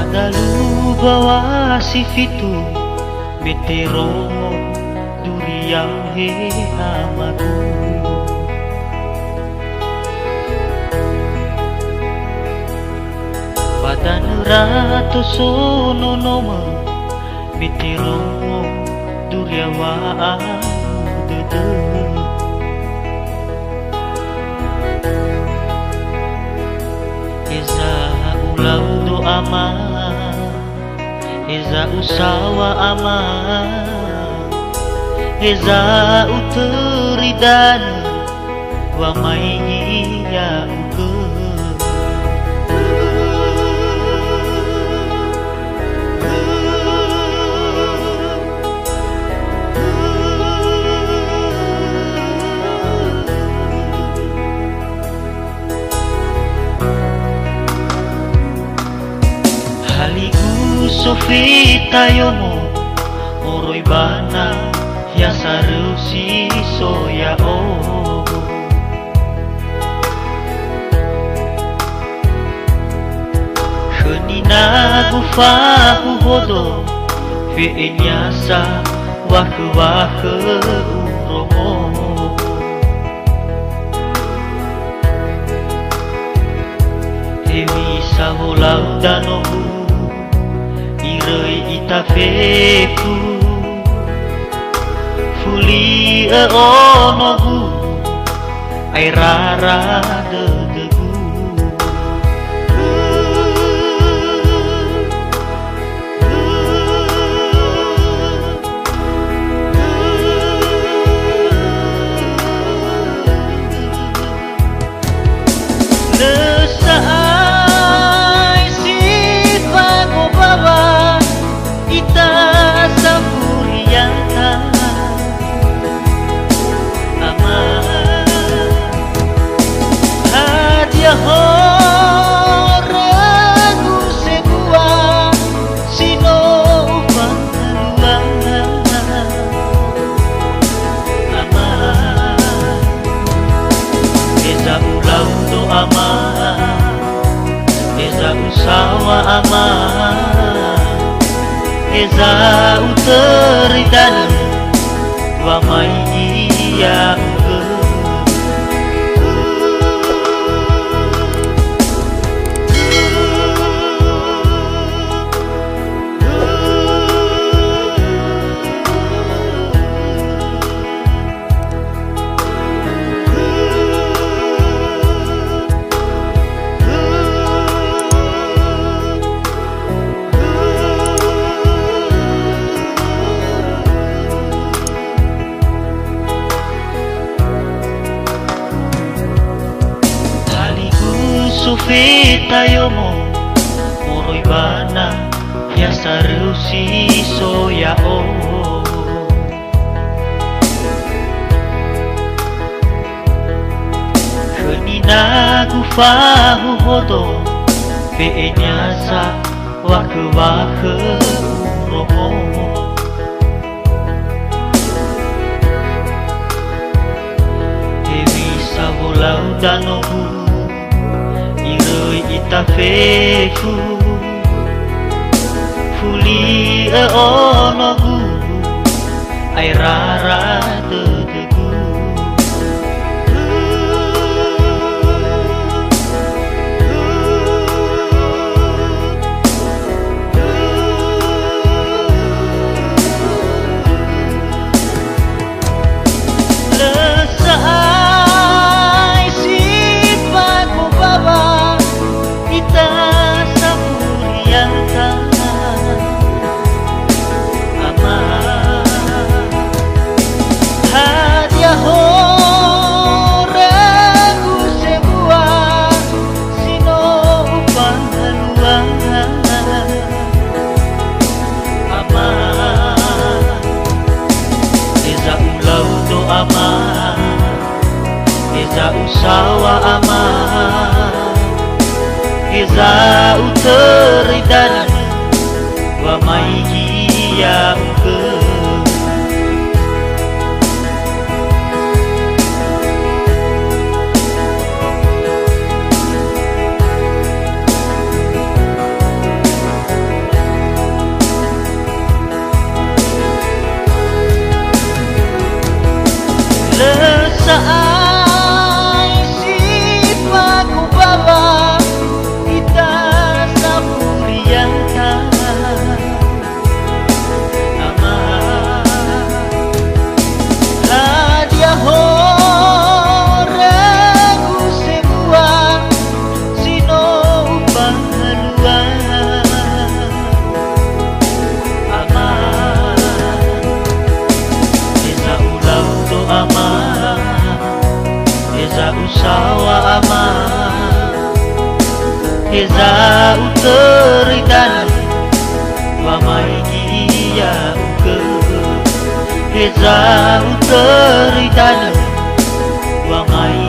Padalu bawa si fitu beterongo duriang he amaku. Padan rato sono noma beterongo duriawa dede. Eza ulau do ama, eza usawa ama, eza uteridan wa mai ya uke. Sofita yomo oroi bana ya sarusi soya o. Kenina gufahu hodo fe'enyasa wahe uromo. Ewi saholau danohu irei itafeku fuli onogu airara dedegu. Usawa ama, eza uteridan wa mai ya uke. Sofita yomo oroi bana ya sarusi soya o. Kenina gufahu hodo fe'enyasa wahe uromo. Ewi saholau danohu irei itafeku fuli onogu airara dedegu. Usawa ama, eza uteridan wa mai ya uke. usawa ama Heza uteritan wa mai kia uke Heza uteritan wa mai